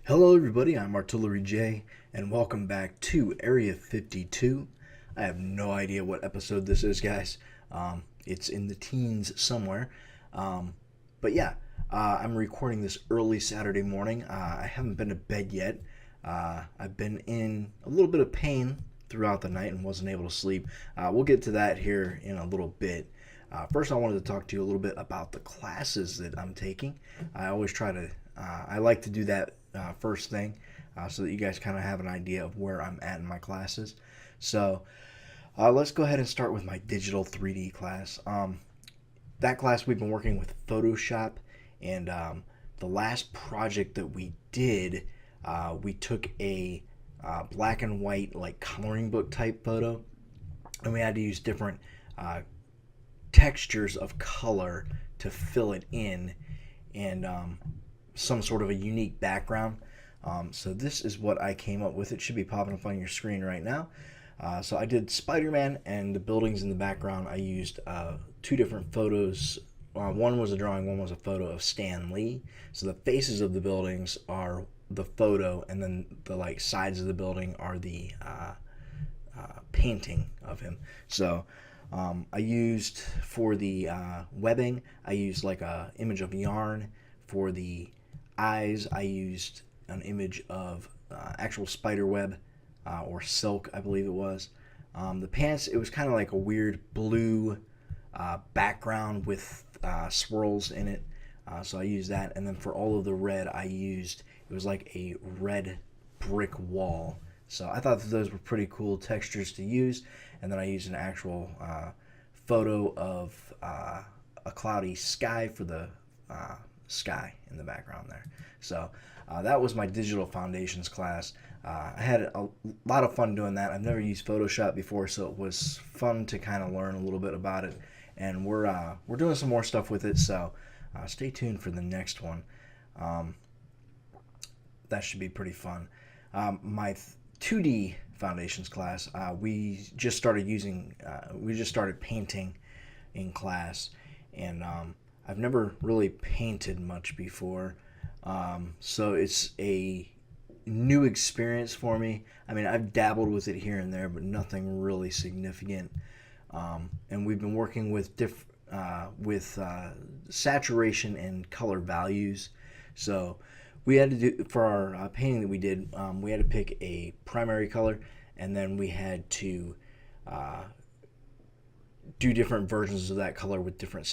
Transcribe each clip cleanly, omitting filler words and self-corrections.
Hello everybody, I'm Artillery J, and welcome back to Area 52. I have no idea what episode this is, guys. It's in the teens somewhere. But yeah, I'm recording this early Saturday morning. I haven't been to bed yet. I've been in a little bit of pain throughout the night and wasn't able to sleep. We'll get to that here in a little bit. First, I wanted to talk to you a little bit about the classes that I'm taking. I like to do that first thing so that you guys kind of have an idea of where I'm at in my classes. So let's go ahead and start with my digital 3D class. That class we've been working with Photoshop, and the last project that we did, we took a black and white like coloring book type photo, and we had to use different textures of color to fill it in, and some sort of a unique background. So this is what I came up with. It should be popping up on your screen right now. So I did Spider-Man and the buildings in the background. I used two different photos. One was a drawing, one was a photo of Stan Lee. So the faces of the buildings are the photo, and then the like sides of the building are the painting of him. So I used for the webbing, I used like a image of yarn. For the eyes, I used an image of actual spider web or silk, I believe it was. The pants, it was kind of like a weird blue background with swirls in it. So I used that. And then for all of the red, it was like a red brick wall. So I thought that those were pretty cool textures to use. And then I used an actual photo of a cloudy sky for the sky in the background there. So that was my digital foundations class. I had a lot of fun doing that. I've never used Photoshop before, so it was fun to kind of learn a little bit about it. And we're doing some more stuff with it, so stay tuned for the next one. That should be pretty fun. My 2D foundations class, we just started painting in class, and I've never really painted much before, so it's a new experience for me. I mean, I've dabbled with it here and there, but nothing really significant. And we've been working with saturation and color values. So we had to do, for our painting that we did, we had to pick a primary color, and then we had to do different versions of that color with different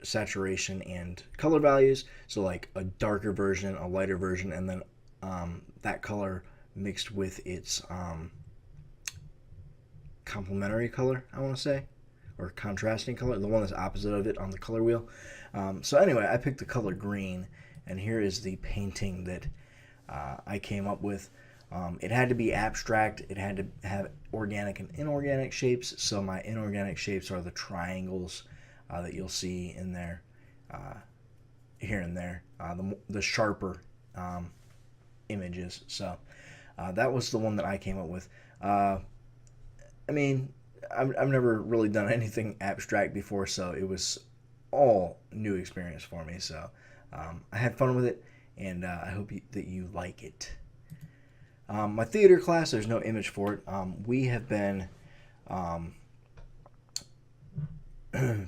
saturation and color values. So like a darker version, a lighter version, and then that color mixed with its complementary color, I want to say, or contrasting color, the one that's opposite of it on the color wheel. So anyway, I picked the color green, and here is the painting that I came up with. It had to be abstract. It had to have organic and inorganic shapes. So my inorganic shapes are the triangles that you'll see in there, here and there, the sharper images. So that was the one that I came up with. I mean, I've never really done anything abstract before, so it was all new experience for me. So I had fun with it, and I hope that you like it. My theater class, there's no image for it. We have been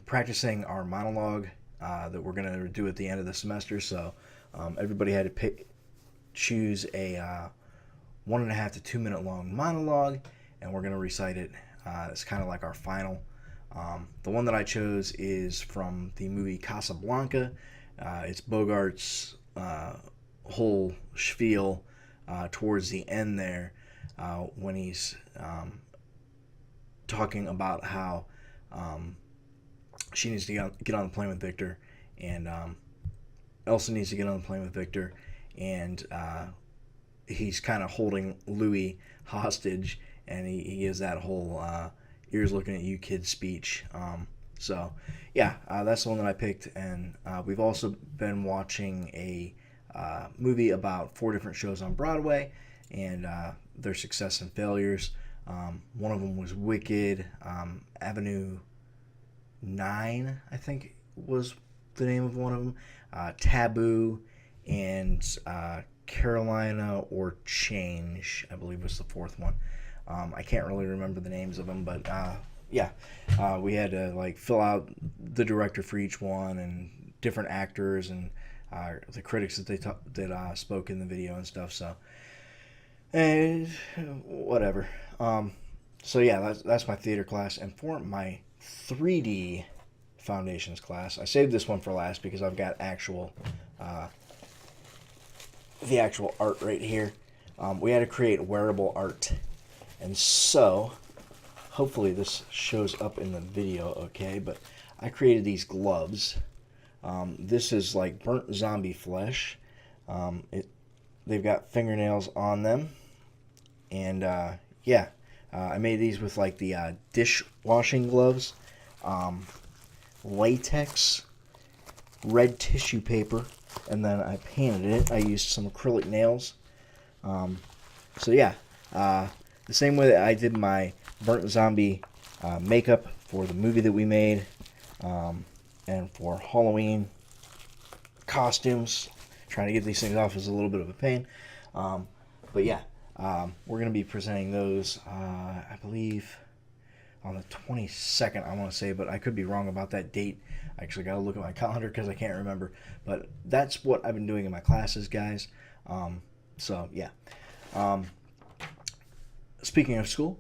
practicing our monologue that we're going to do at the end of the semester. So everybody had to choose a 1.5 to 2 minute long monologue, and we're going to recite it. It's kind of like our final. The one that I chose is from the movie Casablanca. It's Bogart's whole spiel towards the end there, when he's talking about how she needs to get on the plane with Victor, and Elsa needs to get on the plane with Victor, and he's kind of holding Louis hostage, and he gives that whole ears looking at you kid speech. So yeah, that's the one that I picked, and we've also been watching a movie about 4 different shows on Broadway and their success and failures. One of them was Wicked. Avenue 9, I think, was the name of one of them. Taboo, and Carolina or Change, I believe was the fourth one. I can't really remember the names of them, but yeah, we had to like fill out the director for each one and different actors and the critics that that spoke in the video and stuff. So, and whatever. So yeah, that's my theater class, and for my 3D foundations class, I saved this one for last because I've got uh, the actual art right here. We had to create wearable art, and so hopefully this shows up in the video okay, but I created these gloves. This is like burnt zombie flesh. They've got fingernails on them, and yeah, I made these with like the dishwashing gloves, latex, red tissue paper, and then I painted it. I used some acrylic nails. So yeah, the same way that I did my burnt zombie makeup for the movie that we made, and for Halloween costumes. Trying to get these things off is a little bit of a pain. But yeah, we're going to be presenting those, I believe, on the 22nd, I want to say, but I could be wrong about that date. I actually got to look at my calendar because I can't remember. But that's what I've been doing in my classes, guys. So yeah. Speaking of school,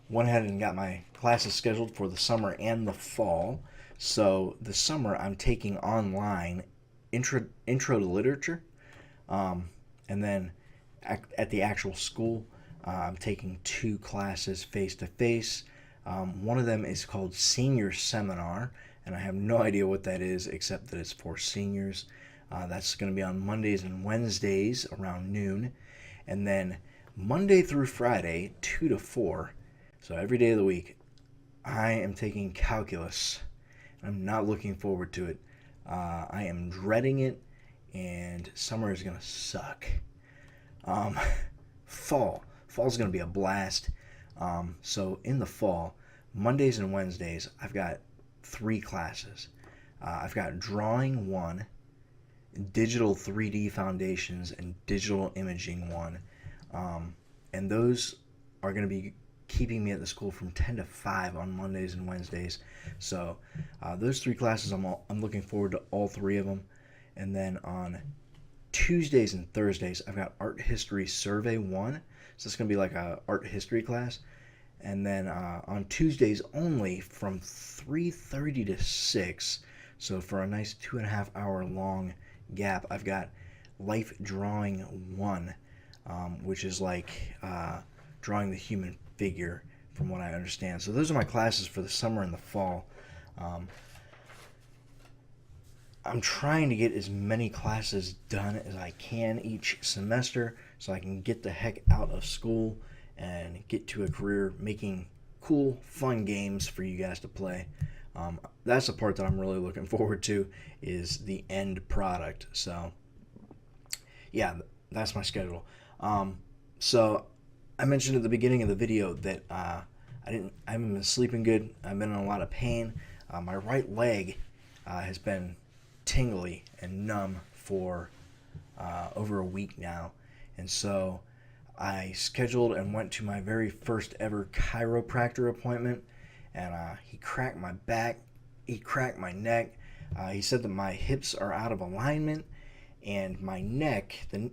went ahead and got my classes scheduled for the summer and the fall. So the summer I'm taking online intro to literature, and then at the actual school I'm taking 2 classes face to face. One of them is called Senior Seminar, and I have no idea what that is except that it's for seniors. That's going to be on Mondays and Wednesdays around noon, and then Monday through Friday 2 to 4, so every day of the week I am taking calculus. I'm not looking forward to it. I am dreading it, and summer is going to suck. Fall's going to be a blast. So in the fall, Mondays and Wednesdays, I've got 3 classes. I've got drawing 1, digital 3D foundations, and digital imaging 1. And those are going to be keeping me at the school from 10 to 5 on Mondays and Wednesdays. So those 3 classes, I'm looking forward to all 3 of them. And then on Tuesdays and Thursdays, I've got Art History Survey 1. So it's going to be like a art history class. And then on Tuesdays only from 3:30 to 6, so for a nice 2.5 hour long gap, I've got Life Drawing 1, which is like drawing the human figure from what I understand. So those are my classes for the summer and the fall. I'm trying to get as many classes done as I can each semester so I can get the heck out of school and get to a career making cool, fun games for you guys to play. That's the part that I'm really looking forward to, is the end product. So yeah, that's my schedule. So I mentioned at the beginning of the video that I haven't been sleeping good. I've been in a lot of pain. My right leg has been tingly and numb for over a week now, and so I scheduled and went to my very first ever chiropractor appointment, and he cracked my back, he cracked my neck. He said that my hips are out of alignment, and my neck, the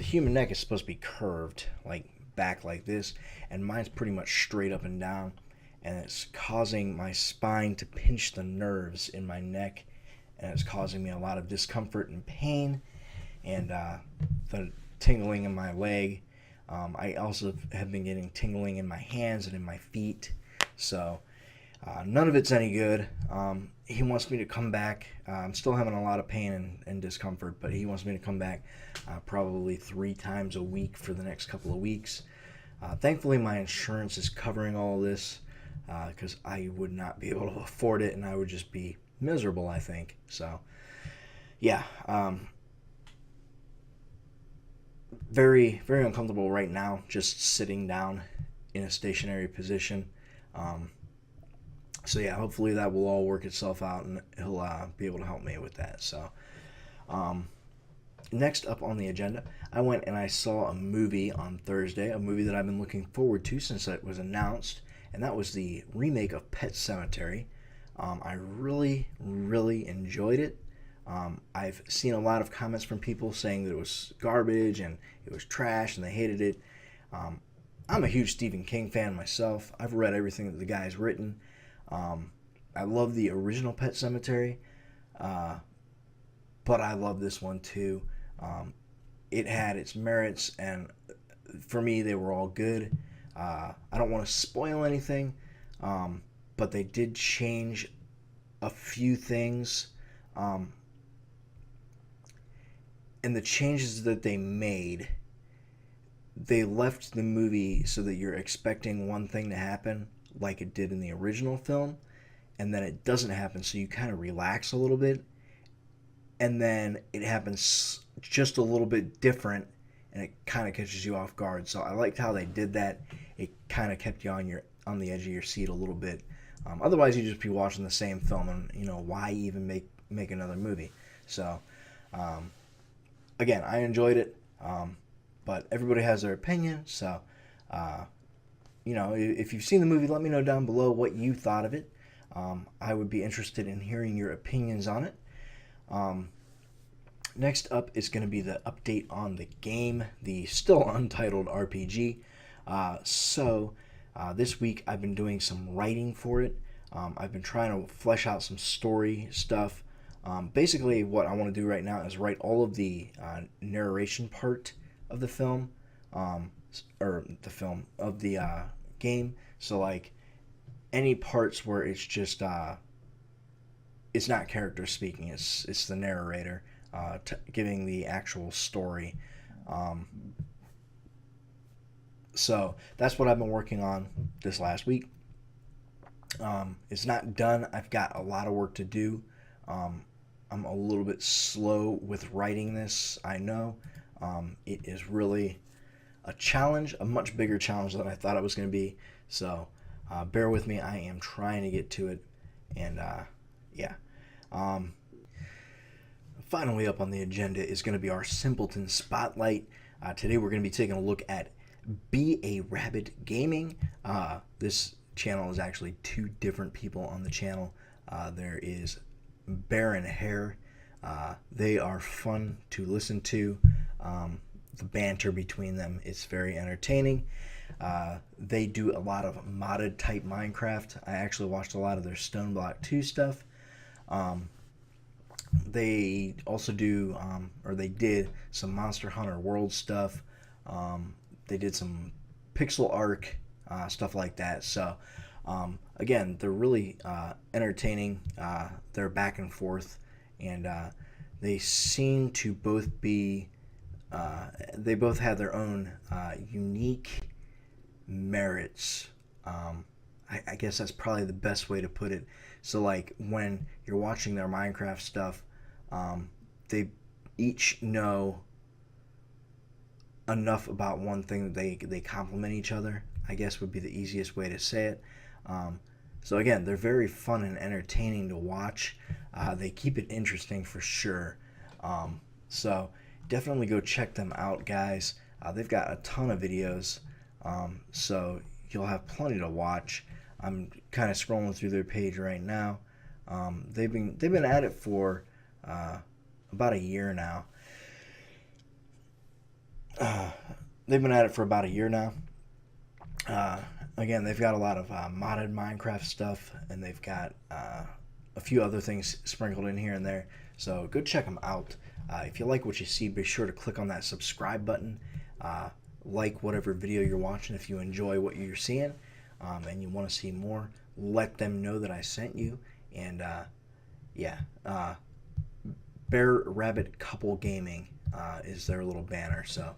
human neck is supposed to be curved, like back like this, and mine's pretty much straight up and down, and it's causing my spine to pinch the nerves in my neck, and it's causing me a lot of discomfort and pain, and the tingling in my leg. I also have been getting tingling in my hands and in my feet, so none of it's any good. He wants me to come back. I'm still having a lot of pain and discomfort, but he wants me to come back probably 3 times a week for the next couple of weeks. Thankfully, my insurance is covering all of this, because I would not be able to afford it, and I would just be miserable, I think. So, yeah, very, very uncomfortable right now, just sitting down in a stationary position. So yeah, hopefully that will all work itself out, and he'll be able to help me with that. So, Next up on the agenda, I went and I saw a movie on Thursday, a movie that I've been looking forward to since it was announced, and that was the remake of Pet Sematary. I really, really enjoyed it. I've seen a lot of comments from people saying that it was garbage and it was trash and they hated it. I'm a huge Stephen King fan myself. I've read everything that the guy's written. I love the original Pet Sematary, but I love this one too. It had its merits, and for me, they were all good. I don't want to spoil anything, but they did change a few things. And the changes that they made, they left the movie so that you're expecting one thing to happen like it did in the original film, and then it doesn't happen, so you kind of relax a little bit, and then it happens just a little bit different, and it kind of catches you off guard. So I liked how they did that. It kind of kept you on the edge of your seat a little bit. Otherwise, you'd just be watching the same film, and why even make another movie? So again, I enjoyed it, but everybody has their opinion. So if you've seen the movie, let me know down below what you thought of it. I would be interested in hearing your opinions on it. Next up is going to be the update on the game, the still untitled RPG. This week I've been doing some writing for it. I've been trying to flesh out some story stuff. Basically, what I want to do right now is write all of the narration part of the film, of the game. So, like, any parts where it's just it's not characters speaking; it's the narrator giving the actual story. So that's what I've been working on this last week. It's not done. I've got a lot of work to do. I'm a little bit slow with writing this, I know. It is really a challenge, a much bigger challenge than I thought it was going to be. So bear with me. I am trying to get to it. And yeah. Finally up on the agenda is going to be our Simpleton Spotlight. Today we're going to be taking a look at Be a Rabbit Gaming. This channel is actually two different people on the channel. There is Bear and Hare. They are fun to listen to. The banter between them is very entertaining. They do a lot of modded type Minecraft. I actually watched a lot of their Stoneblock 2 stuff. They also do, or they did some Monster Hunter World stuff. They did some pixel arc stuff like that. So again, they're really entertaining. They're back and forth, and they seem to both be they both have their own unique merits. I guess that's probably the best way to put it. So, like, when you're watching their Minecraft stuff, they each know enough about one thing that they complement each other, I guess would be the easiest way to say it. So again, they're very fun and entertaining to watch. They keep it interesting for sure. So definitely go check them out, guys. They've got a ton of videos, so you'll have plenty to watch. I'm kind of scrolling through their page right now. They've been at it for about a year now. Again, they've got a lot of modded Minecraft stuff, and they've got a few other things sprinkled in here and there. So go check them out. If you like what you see, be sure to click on that subscribe button. Like whatever video you're watching if you enjoy what you're seeing, and you want to see more. Let them know that I sent you. And Bear Rabbit Couple Gaming is their little banner. So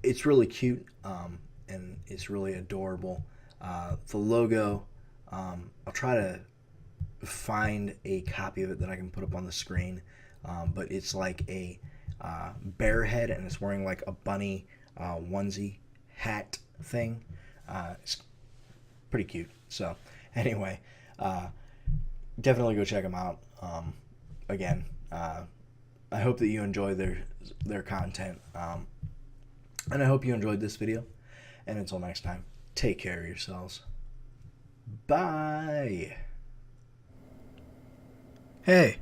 it's really cute, and it's really adorable. The logo, I'll try to find a copy of it that I can put up on the screen, but it's like a bear head, and it's wearing like a bunny onesie hat thing. It's pretty cute. So anyway, definitely go check them out. Again, I hope that you enjoy their content. And I hope you enjoyed this video. And until next time, take care of yourselves. Bye. Hey,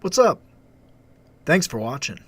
what's up? Thanks for watching.